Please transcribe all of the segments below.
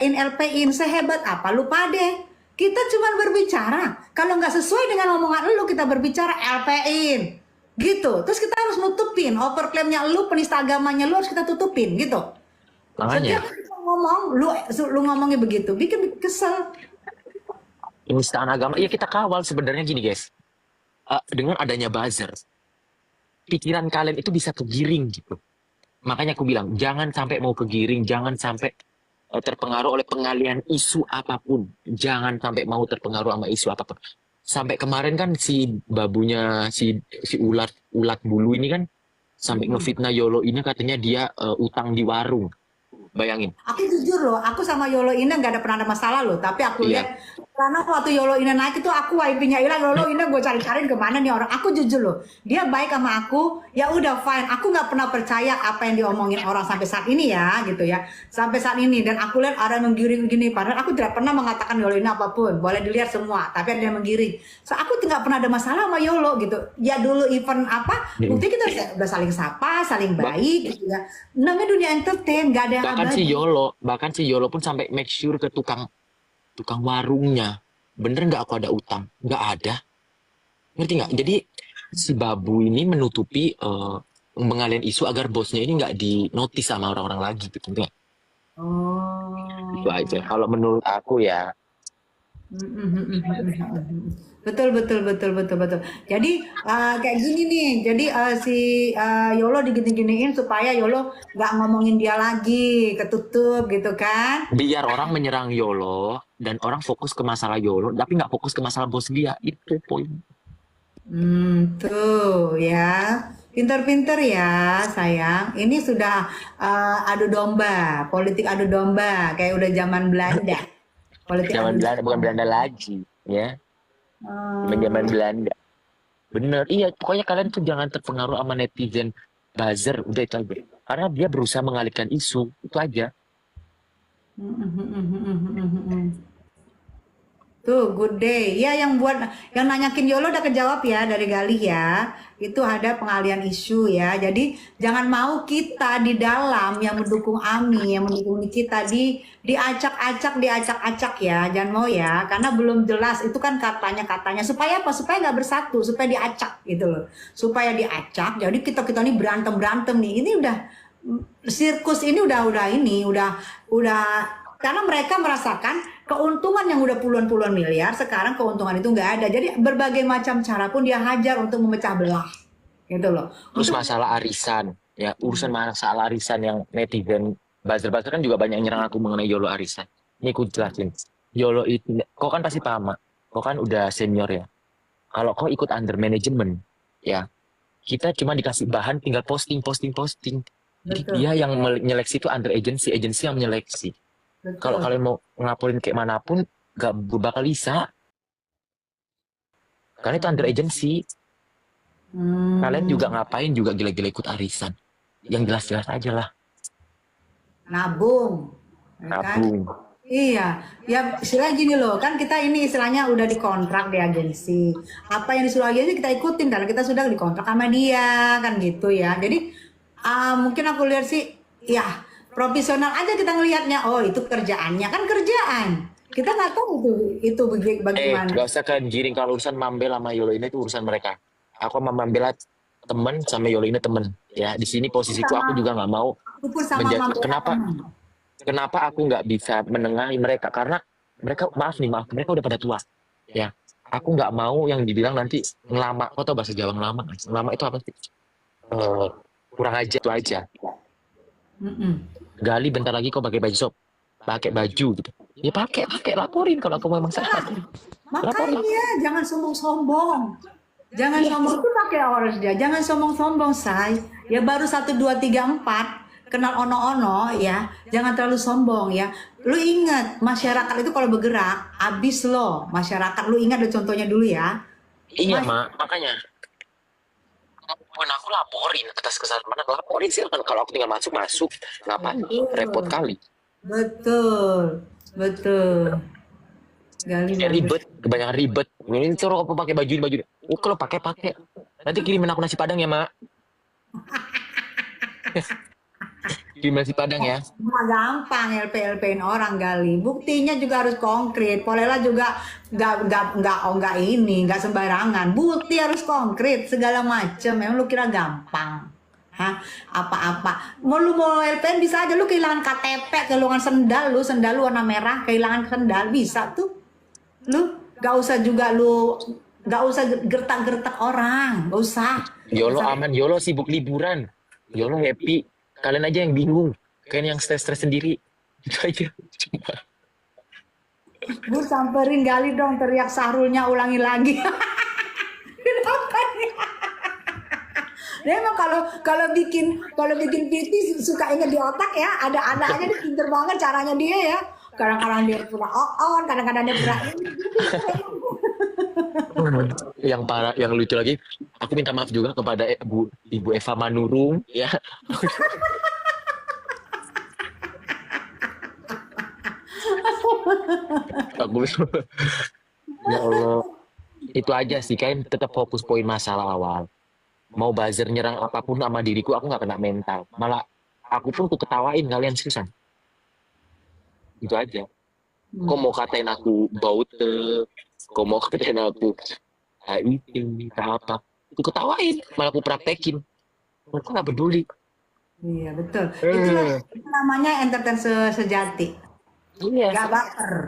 LP-in sehebat apa lu pade. Kita cuma berbicara. Kalau nggak sesuai dengan omongan lu, kita berbicara LP-in. Gitu. Terus kita harus nutupin. Overclaim-nya lu, penista agamanya lu harus kita tutupin. Gitu. Makanya Setiap kita ngomong, lu ngomongnya begitu. Bikin kesel. penistaan agama, ya kita kawal sebenarnya gini guys. Dengan adanya buzzer, pikiran kalian itu bisa kegiring gitu. Makanya aku bilang, jangan sampai mau kegiring, jangan sampai terpengaruh oleh pengalian isu apapun. Jangan sampai mau terpengaruh sama isu apapun. Sampai kemarin kan si babunya si ulat ulat bulu ini kan sampai Mm-mm. ngefitnah Yolo ini katanya dia utang di warung. Bayangin. Aku jujur loh, aku sama Yolo Ina nggak ada pernah ada masalah loh. Tapi aku Iya. lihat karena waktu Yolo Ina naik itu aku wifi-nya hilang. Yolo Ina gue cari-cariin kemana nih orang. Aku jujur loh, dia baik sama aku. Ya udah fine. Aku nggak pernah percaya apa yang diomongin orang sampai saat ini ya, gitu ya. Sampai saat ini dan aku lihat ada yang menggiring gini. Padahal aku tidak pernah mengatakan Yolo Ina apapun. Boleh dilihat semua. Tapi ada yang menggiring. So aku nggak pernah ada masalah sama Yolo gitu. Ya dulu event apa? Mm. Bukti kita udah saling sapa, saling Ba- baik gitu ya. Namanya dunia entertain, nggak ada yang abadi. bahkan si Yolo pun sampai make sure ke tukang tukang warungnya. Bener nggak aku ada utang? Nggak ada. Ngerti nggak? Jadi si babu ini menutupi pengalian isu agar bosnya ini nggak dinotis sama orang-orang lagi gitu. Ngerti nggak? Itu aja. Oh. Kalau menurut aku ya, Betul, betul, betul, betul, betul. Jadi kayak gini nih. Jadi si Yolo digini-giniin supaya Yolo nggak ngomongin dia lagi, ketutup gitu kan? biar orang menyerang Yolo dan orang fokus ke masalah Yolo, tapi nggak fokus ke masalah bos dia. Itu poin. Tuh ya. Pinter-pinter ya, sayang. Ini sudah adu domba, politik adu domba, kayak udah zaman Belanda. Politik Zaman adu Belanda, bukan domba. Belanda lagi, ya. Zaman Hmm. Belanda. Bener, iya. Pokoknya kalian tuh jangan terpengaruh sama netizen buzzer. Udah itu aja. Karena dia berusaha mengalihkan isu. Itu aja. Tuh, good day. Ya, yang nanyakin Yolo udah kejawab ya dari Galih ya. Itu ada pengalian isu ya. Jadi jangan mau kita di dalam yang mendukung Ami, yang mendukung kita diacak-acak ya. Jangan mau ya, karena belum jelas itu kan katanya supaya apa? Supaya nggak bersatu, supaya diacak gitu loh. Supaya diacak. Jadi kita ini berantem nih. Ini udah sirkus ini udah karena mereka merasakan keuntungan yang udah puluhan-puluhan miliar, sekarang keuntungan itu nggak ada. Jadi berbagai macam cara pun dia hajar untuk memecah belah, gitu loh. Terus Untuk masalah arisan. Ya, urusan masalah arisan yang netizen buzzer-buzzer kan juga banyak yang nyerang aku mengenai Yolo arisan. Ini aku jelasin. Yolo itu, kau kan pasti paham, Mak. Kau kan udah senior ya. Kalau kau ikut under management, ya, kita cuma dikasih bahan tinggal posting, posting, posting. Jadi betul, dia yang menyeleksi itu under agency, agency yang menyeleksi. Kalau betul. kalian mau ngelaporin kayak manapun, gak bakal bisa. Karena itu under agency. Kalian juga Hmm, ngapain juga gila-gila ikut arisan. Yang jelas-jelas aja lah. nabung, ya kan? Nabung. Iya, ya istilahnya gini loh, kan kita ini istilahnya udah dikontrak di agensi. Apa yang disuruh agensi kita ikutin karena kita sudah dikontrak sama dia, kan gitu ya. Jadi mungkin aku lihat sih, ya profesional aja kita ngelihatnya. Oh itu kerjaannya kan kerjaan. Kita nggak tahu itu bagaimana. Gak usah kan giring kalau urusan Mambel sama Yolo ini itu urusan mereka. Aku sama Mambela temen, sama Yolo ini temen. Ya, di sini posisiku Sama aku juga nggak mau aku pun sama menjadi. Mambela Kenapa? teman. Kenapa aku nggak bisa menengahi mereka? Karena mereka, maaf nih, maaf, mereka udah pada tua. Ya, aku nggak mau yang dibilang nanti ngelama. Kau tau bahasa Jawa ngelama nggak sih? Ngelama itu apa sih? Eh, kurang aja itu aja. Mm-mm. Gali bentar lagi kau pakai baju shop, pakai baju gitu. Ya pakai laporin kalau aku memang salah. Laporin. Makanya jangan sombong-sombong. Jangan Iya, sombong itu pakai harus dia. Jangan sombong-sombong, say. Ya baru satu dua tiga empat kenal ono-ono ya. Jangan terlalu sombong ya. Lu ingat masyarakat itu kalau bergerak abis lo masyarakat. Lu ingat deh contohnya dulu ya. iya Mas, mak, makanya. Pun aku laporin atas kesalahan mana, laporin silakan. Kalau aku tinggal masuk masuk, ngapain? Repot betul, kali. betul, betul. Gali Ya bagus. ribet, kebanyakan ribet. Ini suruh apa pakai baju ini baju ini. Oh, kalau pakai. Nanti kirimin aku nasi padang ya mak. Di nasi Padang ya. Nggak gampang LP-LPin orang Gali. Buktinya juga harus konkret. Polela juga nggak ini, nggak sembarangan. Bukti harus konkret segala macem. Emang lu kira gampang? Hah? Apa-apa? Mau LPN bisa aja lu kehilangan KTP, kehilangan sendal lu warna merah, kehilangan sendal bisa tuh. Lu nggak usah gertak-gertak orang, nggak usah. YOLO aman, YOLO sibuk liburan, YOLO happy. Kalian aja yang bingung, kalian yang stres-stres sendiri. Itu aja. Cuma Gue samperin Gali dong, teriak Sahrulnya ulangi lagi. Kenapa nih? Dia emang kalau bikin pipis suka inget di otak ya, ada anaknya dia pinter banget caranya dia ya. Kadang-kadang dia pura on, kadang-kadang dia pura ini. yang parah, yang lucu lagi, aku minta maaf juga kepada Ibu Eva Manurung ya. Aku ya Allah, itu aja sih, kayak tetap fokus poin masalah awal. Mau buzzer nyerang apapun sama diriku, aku nggak kena mental. Malah aku pun ketawain kalian seriusan. Itu aja. Kok mau katain aku baute, kok mau katain aku itu apa? Aku ketawain, malah aku praktekin. Aku nggak peduli. Iya betul. Itu namanya entertain sejati. Iya.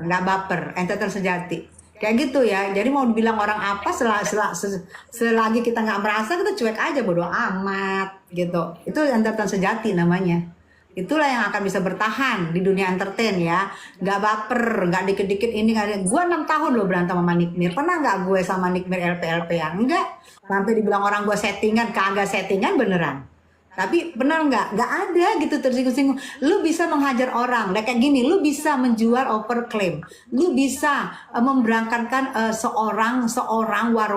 Nggak baper, entertain sejati. Kayak gitu ya. Jadi mau dibilang orang apa selagi kita nggak merasa, kita cuek aja, bodo amat gitu. Itu entertain sejati namanya. Itulah yang akan bisa bertahan di dunia entertain ya. Nggak baper, nggak dikit-dikit ini. Gue 6 tahun loh berantem sama Nick Mir. Pernah nggak gue sama Nick Mir LP-LP ya? Enggak. Sampai dibilang orang gue settingan, kagak settingan beneran. Tapi benar nggak ada gitu tersinggung-singgung. Lu bisa menghajar orang, kayak gini. Lu bisa menjual overclaim. Lu bisa memberangkatkan seorang war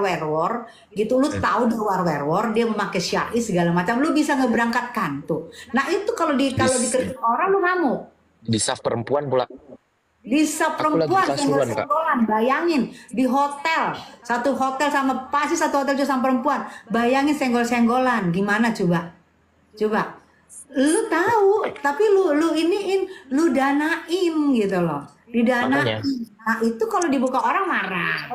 gitu. Lu tahu di war dia memakai syai segala macam. Lu bisa ngeberangkatkan tuh. Nah itu kalau dikritik orang lu ngamuk. Di staff perempuan pula. Bisa perempuan senggol-senggolan, bayangin di hotel, satu hotel juga sama perempuan, bayangin senggol-senggolan, gimana coba? Lu tahu, tapi lu iniin, lu danain gitu loh, didanain. Nah itu kalau dibuka orang marah,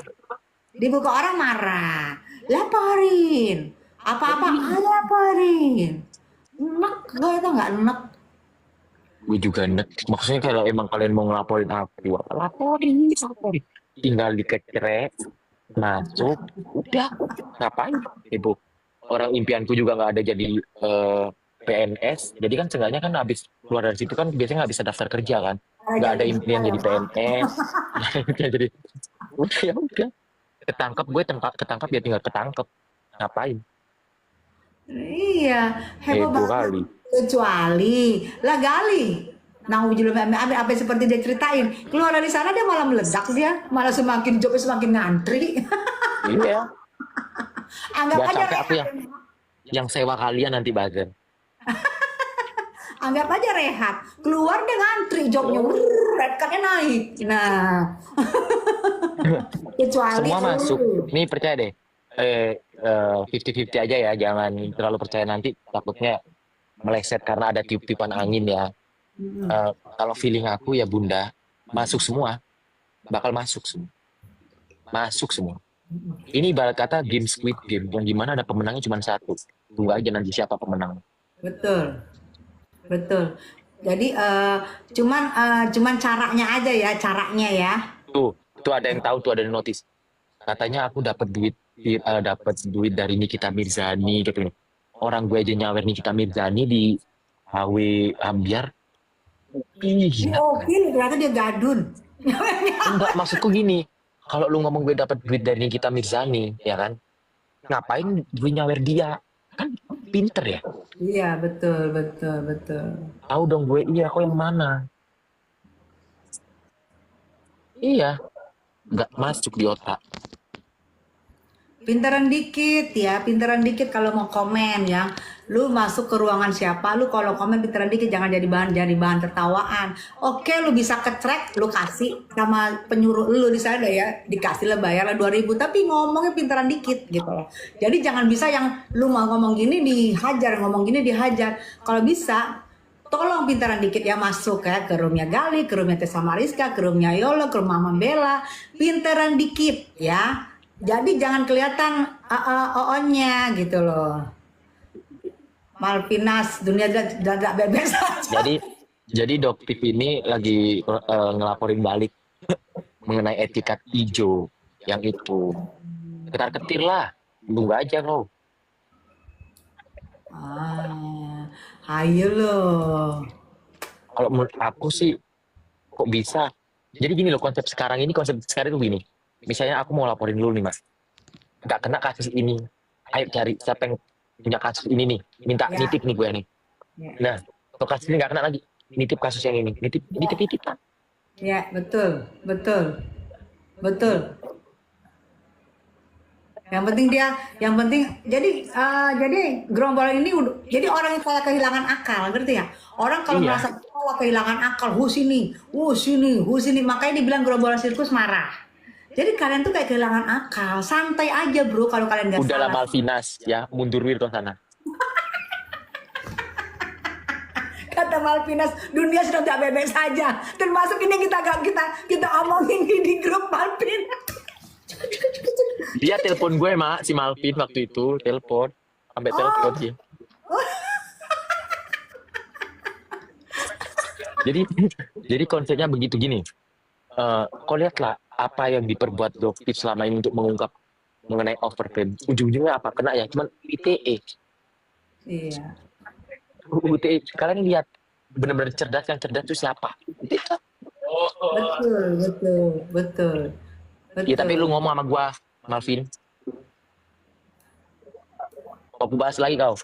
laporin, apa-apa, laporin. Enak, gue itu nggak enak. Gue juga enak. Maksudnya kalau emang kalian mau ngelaporin aku, laporin. Tinggal dikecrek, masuk, udah. Ngapain? Ibu. Orang impianku juga nggak ada jadi PNS. Jadi kan seenggaknya kan habis keluar dari situ kan biasanya nggak bisa daftar kerja kan. Nggak ada impian jadi PNS. Jadi udah. Ketangkap ya tinggal ketangkep. Ngapain? Iya, heboh banget. Kali. Kecuali lah Gali. Nah, apa seperti dia ceritain, keluar dari sana dia malah meledak, dia malah jobnya semakin ngantri. Iya. Anggap aja sampai aku yang sewa kalian nanti buzzer. Anggap aja rehat, keluar dia ngantri jobnya, redcardnya naik. Nah, kecuali semua masuk. Nih percaya deh, 50-50 aja ya, jangan terlalu percaya, nanti takutnya meleset karena ada tiup-tiupan angin ya. Kalau feeling aku ya Bunda, masuk semua, bakal masuk semua. Ini ibarat kata game Squid Game, yang dimana ada pemenangnya cuma satu. Tunggu aja nanti siapa pemenang. Betul. Jadi cuman caranya aja ya, ya. Tuh ada yang tahu, tuh ada yang notice. Katanya aku dapat duit dari Nikita Mirzani gitu. Orang gue aja nyawer Nikita Mirzani di HW Ambiar. Oke, ternyata dia gadun. Enggak, maksudku gini. Kalau lu ngomong gue dapat duit dari Nikita Mirzani, ya kan? Ngapain gue nyawer dia? Kan pinter ya? Iya, betul. Tahu dong gue, iya kok yang mana? Iya, nggak masuk di otak. Pinteran dikit kalau mau komen ya. Lu masuk ke ruangan siapa, lu kalau komen pinteran dikit, jangan jadi bahan tertawaan. Oke, lu bisa kecrek, lu kasih sama penyuruh lu di sana ya, dikasih lah, bayar lah 2.000, tapi ngomongnya pinteran dikit gitu loh. Jadi jangan bisa yang lu mau ngomong gini dihajar, ngomong gini dihajar. Kalau bisa tolong pintaran dikit ya masuk ya ke roomnya Gali, ke roomnya Tessa Mariska, ke roomnya Yolo, ke rumah Mama Bella, pintaran dikit ya. Jadi jangan kelihatan OO-nya gitu loh. Malvinas, dunia dadak bebas saja. Jadi Doktif ini lagi ngelaporin balik mengenai etikat hijau yang itu. Ketar-ketir lah, tunggu aja kau. Ayo loh. Kalau menurut aku sih, kok bisa? Jadi gini loh, konsep sekarang itu gini. Misalnya aku mau laporin lu nih mas, nggak kena kasus ini, ayo cari siapa yang punya kasus ini nih, minta Ya. nitip nih gue nih. Ya. Nah, kalau kasus ini nggak kena lagi, nitip kasus yang ini, nitip lah. Ya, betul. Yang penting jadi gerombolan ini jadi orang yang kayak kehilangan akal, ngerti ya? Orang kalau Iya. merasa kehilangan akal, sini, makanya dibilang gerombolan sirkus marah. Jadi kalian tuh kayak kehilangan akal, santai aja bro kalau kalian nggak Udahlah salah. Malvinas ya, mundur Wirto sana. Kata Malvinas, dunia sudah tidak bebek saja. Termasuk ini kita omongin di grup Malvinas. Dia telepon gue mak, si Malvin waktu itu telepon, sampai telepon dia. Jadi konsepnya begitu gini. Kau lihatlah apa yang diperbuat Doktif selama ini untuk mengungkap mengenai overframe. Ujung-ujungnya apa? Kena ya, cuman ITE. Iya. UTE. Kalian lihat benar-benar cerdas, yang cerdas itu siapa? ITE. Betul. Ya tapi lu ngomong sama gua, Malvin. Aku bahas lagi kau.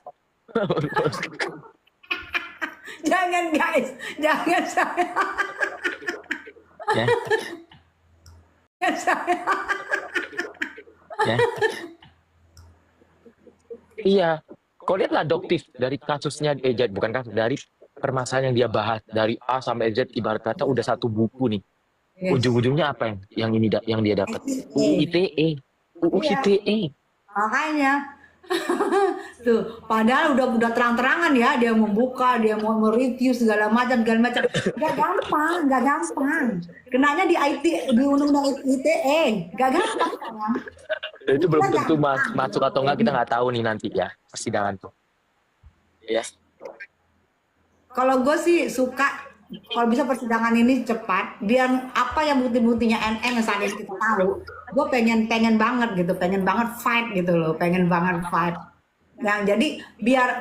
Jangan guys, jangan saya. Ya. Ya. Iya. Kau lihatlah Doktif dari kasusnya, bukan kasus, dari permasalahan yang dia bahas dari A sampai Z, ibarat kata udah satu buku nih. Yes. Ujung-ujungnya apa yang dia dapat? ITE. ITE. Makanya tuh, padahal udah terang-terangan ya dia membuka, dia mau mereview segala macam. Gak gampang. Kenanya di di undang-undang ITE, gak gampang. Itu belum tentu masuk atau enggak, kita nggak tahu nih nanti ya persidangan tuh. Ya. Kalau gue sih suka kalau bisa persidangan ini cepat, biar apa yang bukti-buktinya NN yang saat ini kita tahu, gue pengen banget fight gitu loh, pengen banget fight. Yang jadi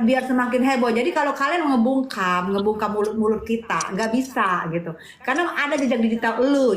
biar semakin heboh. Jadi kalau kalian ngebungkam mulut-mulut kita, nggak bisa gitu. Karena ada jejak digital lu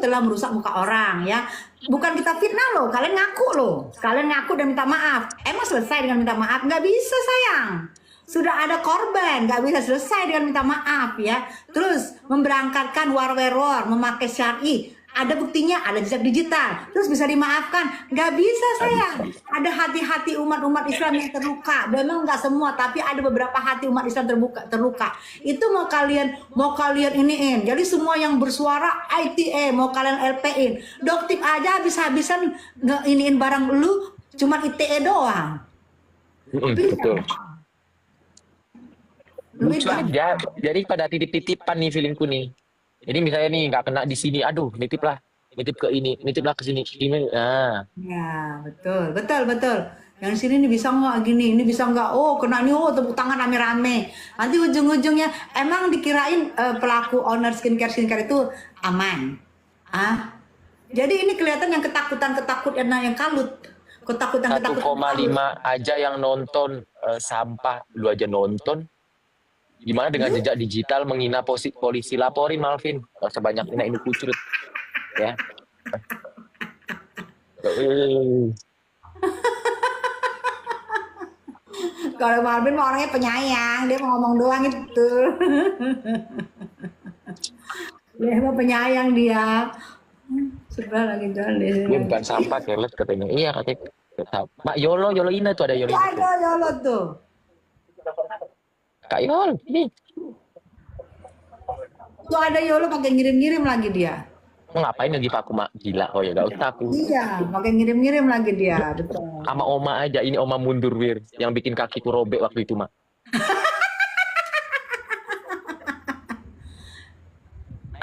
telah merusak muka orang ya. Bukan kita fitnah loh, kalian ngaku dan minta maaf. Emang selesai dengan minta maaf? Nggak bisa sayang. Sudah ada korban, nggak bisa selesai dengan minta maaf ya. Terus memberangkatkan war, memakai syar'i, ada buktinya, ada jejak digital, terus bisa dimaafkan? Nggak bisa sayang. Ada hati-hati umat Islam yang terluka. Memang nggak semua, tapi ada beberapa hati umat Islam terluka. Itu mau kalian iniin. Jadi semua yang bersuara ITE mau kalian LP-in. Doktif aja habis-habisan iniin barang lu, cuma ITE doang. Betul. Jadi pada titip-titipan nih feelingku nih. Jadi misalnya nih nggak kena di sini, aduh nitip ke ini, nitiplah ke sini. Nah. Ya betul. Yang sini ini bisa nggak gini, ini bisa nggak? Oh kena nih, tepuk tangan rame-rame. Nanti ujung-ujungnya emang dikirain pelaku owner skincare itu aman. Jadi ini kelihatan yang ketakutan yang kalut. Ketakutan. 1,5 aja yang nonton sampah, lu aja nonton. Gimana dengan jejak digital menghina polisi? Laporin Malvin, gak sebanyak ini kucurut ya. Kalau Malvin mah orangnya penyayang, dia mau ngomong doang itu. Dia mah penyayang dia. Sudah lagi jalan. Dia bukan sampah kelet katanya. Iya katanya. Mak Yolo Ina tuh ada Yolo. Ada Yolo tuh. Kak Yol, ini. Tuh ada Yolo pakai ngirim-ngirim lagi dia. Mau ngapain lagi Pak aku mak gila? Oh ya gak usah aku. Iya, pakai ngirim-ngirim lagi dia. Betul. Sama Oma aja, ini Oma mundur Wir yang bikin kakiku robek waktu itu mak.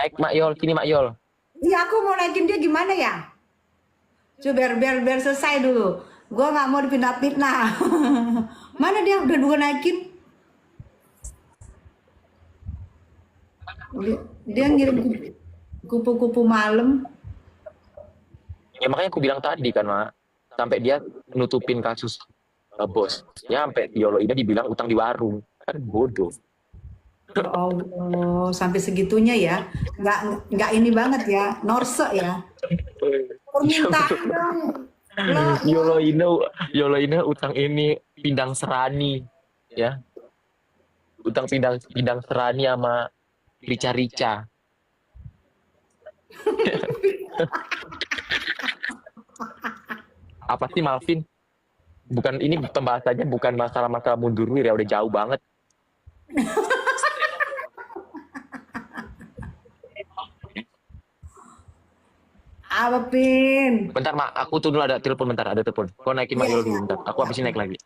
Naik Mak Yol, sini Mak Yol. Iya, aku mau naikin dia gimana ya? Coba biar selesai dulu. Gue nggak mau dipindah-pindah. Mana dia udah dua naikin? Dia ngirim kupu-kupu malam. Ya makanya aku bilang tadi kan Mak, sampai dia nutupin kasus bos. Ya sampai Yolo ini dibilang utang di warung. Kan bodoh. Ya Allah, sampai segitunya ya. Nggak ini banget ya, norse ya. Permintaan dong. Lo, Yolo ini utang ini pindang serani ya. Utang pindang serani sama rica-rica. Apa sih Malvin? Bukan ini pembahasannya bukan masalah-masalah mundur ya udah jauh banget. apa Pin? Bentar Mak, aku tuh dulu ada telepon bentar, ada telepon. Kau naikin Mak Iya, Yolo iya. dulu bentar. Aku habis ini naik lagi.